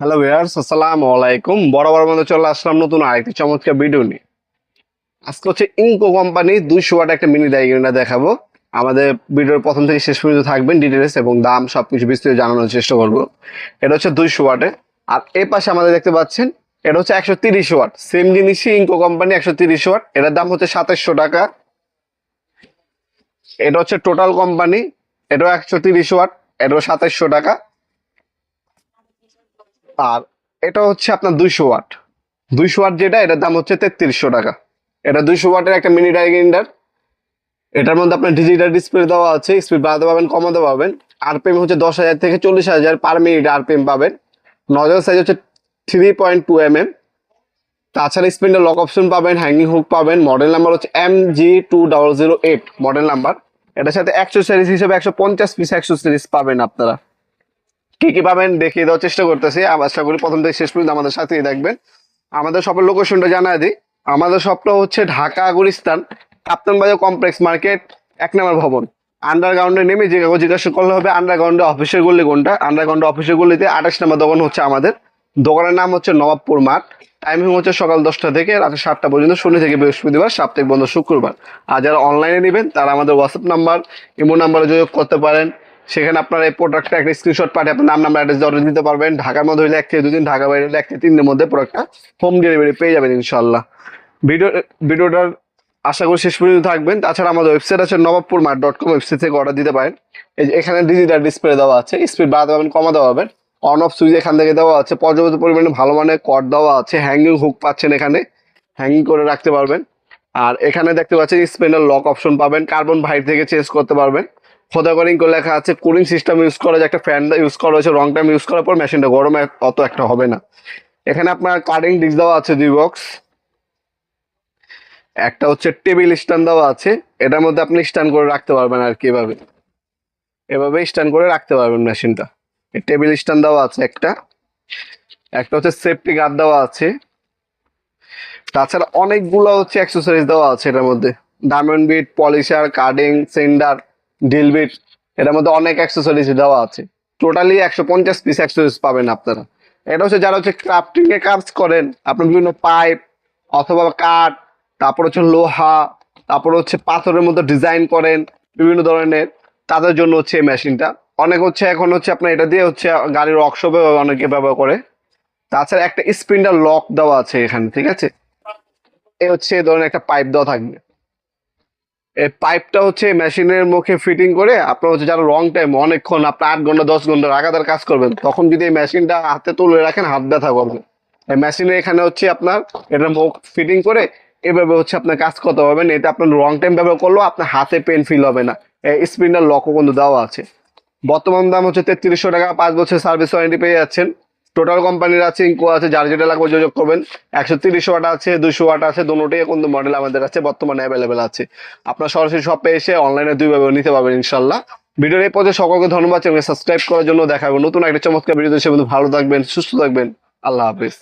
Hello viewers, আসসালামু আলাইকুম। বরাবর মধ্যে চলে আসলাম নতুন আরেকটি চমৎকার ভিডিও নিয়ে। আজকে হচ্ছে ইনকো কোম্পানি 200 ওয়াট একটা মিনি ডাইগ্রামটা দেখাবো। আমাদের ভিডিওর প্রথম থেকে শেষ পর্যন্ত থাকবেন, ডিটেলস এবং দাম সবকিছু বিস্তারিত জানানোর চেষ্টা করবো। এটা হচ্ছে 200 ওয়াটে। আর এই পাশে আমাদের দেখতে পাচ্ছেন এটা হচ্ছে 130 ওয়াট, সেম জিনিসই ইনকো কোম্পানি 130 ওয়াট। এটার দাম হচ্ছে 2700 টাকা। এটা হচ্ছে টোটাল কোম্পানি, এটাও 130 ওয়াট, এটাও 2700 টাকা। আর এটা হচ্ছে আপনার 200 ওয়াট, 200 ওয়াট যেটা, এটার দাম হচ্ছে 3300 টাকা। এটা 200 ওয়াটের একটা মিনি ডাই গ্রাইন্ডার। এটার মধ্যে আপনার ডিজিটাল ডিসপ্লে দেওয়া আছে, স্পিড বাড়াতে পারবেন, কমাতে পারবেন। আরপিএম হচ্ছে 10,000 থেকে 40,000 পার মিনিট আরপিএম পাবেন। নজল সাইজ হচ্ছে 3.2 mm। তাছাড়া স্পিন্ডের লক অপশন পাবেন, হ্যাঙ্গিং হুক পাবেন। মডেল নাম্বার হচ্ছে MG2008 মডেল নাম্বার। এটার সাথে অ্যাক্সেসরিজ হিসেবে 150 পিস অ্যাক্সেসরিজ পাবেন আপনারা। কি কি পাবেন দেখিয়ে দেওয়ার চেষ্টা করতেছি। আশা করি প্রথম থেকে শেষ পর্যন্ত আমাদের সাথেই দেখবেন। আমাদের শপের লোকেশনটা জানাই দিই। আমাদের শপটা হচ্ছে ঢাকা গুলিস্তান কাপ্তান বাজার কমপ্লেক্স মার্কেট 1 নম্বর ভবন। আন্ডারগ্রাউন্ডে নেমে যে কাগজ জিজ্ঞাসা করলে হবে আন্ডারগ্রাউন্ডে অফিসের গল্লি কোনটা। আন্ডারগ্রাউন্ডে অফিসের গল্লিতে 28 নম্বর দোকান হচ্ছে আমাদের। দোকানের নাম হচ্ছে নবাবপুর মাঠ। টাইমিং হচ্ছে সকাল 10টা থেকে রাতে 7টা পর্যন্ত, শনি থেকে বৃহস্পতিবার, সাপ্তাহিক বন্ধ শুক্রবার। আর যারা অনলাইনে নেবেন তারা আমাদের হোয়াটসঅ্যাপ নাম্বার, ইমো নাম্বারে যোগাযোগ করতে পারেন। সেখানে আপনার এই প্রোডাক্টটা একটা স্ক্রিনশট পাঠিয়ে আপনার নাম, নাম্বার, অ্যাড্রেস অর্ডার দিতে পারবেন। ঢাকার মধ্যে হলে 1 থেকে 2 দিন, ঢাকা বাইরে হলে 1 থেকে 3 দিনের মধ্যে প্রোডাক্টটা হোম ডেলিভারি পেয়ে যাবেন ইনশাল্লাহ। ভিডিওটার আশা করি শেষ পর্যন্ত থাকবেন। তাছাড়া আমাদের ওয়েবসাইট আছে নবাবপুরমার্ট.com, ওয়েবসাইট থেকে অর্ডার দিতে পারেন। এই যে এখানে ডিজিটাল ডিসপ্লে দেওয়া আছে, স্পিড বাড়াতে পারবেন, কমাতে পারবেন। অন অফ সুইচ এখান থেকে দেওয়া আছে। পর্যাপ্ত পরিমাণে ভালো মানের কর্ড দেওয়া আছে। হ্যাঙ্গিং হুক পাচ্ছেন, এখানে হ্যাঙ্গিং করে রাখতে পারবেন। আর এখানে দেখতে পাচ্ছেন স্পিন্ডের লক অপশন পাবেন, কার্বন ভাইট থেকে চেঞ্জ করতে পারবেন। খোদা করিং করে লেখা আছে। কুলিং সিস্টেম ইউজ করা, যে একটা ফ্যান ইউজ করা হয়েছে, লং টাইম ইউজ করার পর মেশিনটা গরম অত একটা হবে না। এখানে আপনার কাটিং ডিস্ক দেওয়া আছে 2 বক্স। একটা হচ্ছে টেবিল স্ট্যান্ড দেওয়া আছে, এটার মধ্যে আপনি স্ট্যান্ড করে রাখতে পারবেন। আর কি এভাবে এভাবে স্ট্যান্ড করে রাখতে পারবেন মেশিনটা। টেবিল স্ট্যান্ড দেওয়া আছে একটা। একটা হচ্ছে সেফটি গার্ড দেওয়া আছে। তাছাড়া অনেকগুলো হচ্ছে অ্যাক্সেসরিজ দেওয়া আছে এটার মধ্যে। Diamond bit, polisher, carding, sander, drill bit, এটার মধ্যে অনেক অ্যাক্সেসরিজ দেওয়া আছে। টোটালি 150 পিস অ্যাক্সেসরিজ পাবেন আপনারা। এটা হচ্ছে যারা হচ্ছে ক্রাফটিং এর কাজ করেন, আপনার বিভিন্ন পাইপ অথবা কাঠ, তারপর হচ্ছে লোহা, তারপর হচ্ছে পাথরের মধ্যে ডিজাইন করেন বিভিন্ন ধরনের, তাদের জন্য হচ্ছে এই মেশিনটা। অনেক হচ্ছে এখন হচ্ছে আপনার এটা দিয়ে হচ্ছে গাড়ির ওয়ার্কশপে অনেকে ব্যবহার করে। তাছাড়া একটা স্পিন্ডার লক দেওয়া আছে এখানে, ঠিক আছে। এ হচ্ছে এই ধরনের একটা পাইপ দেওয়া থাকবে। এই পাইপটা হচ্ছে মেশিনের মুখে ফিটিং করে আপনার হচ্ছে যারা লং টাইম অনেকক্ষণ আপনার 8 ঘন্টা 10 ঘন্টা লাগাতার কাজ করবেন, তখন যদি এই মেশিনটা হাতে তুলে রাখেন হাত ব্যথা করবে। এই মেশিনে এখানে হচ্ছে আপনার এটা মুখ ফিটিং করে এভাবে হচ্ছে আপনার কাজ করতে পারবেন। এতে আপনার লং টাইম ব্যবহার করলেও আপনার হাতে পেন ফিল হবে না। এই স্পিন্ডার লকও কিন্তু দেওয়া আছে। বর্তমান দাম হচ্ছে 3300 টাকা, 5 বছর সার্ভিস ওয়ারেন্টি পেয়ে যাচ্ছেন। টোটাল কোম্পানির আছে, ইনকো আছে, যার যেটা লাগবে যোগাযোগ করবেন। 130 ওয়াট আছে, 200 ওয়াট আছে, দুটোই কিন্তু মডেল আমাদের আছে বর্তমানে অ্যাভেলেবেল আছে। আপনার সরাসরি শপে এসে অনলাইনে 2 ভাবে নিতে পারবেন ইনশাল্লাহ। ভিডিওর এই পর্যায়ে সকলকে ধন্যবাদ, চ্যানেলকে সাবস্ক্রাইব করার জন্য। দেখাবো নতুন একটা চমৎকার ভিডিও। সে ভালো থাকবেন, সুস্থ থাকবেন। আল্লাহ হাফিজ।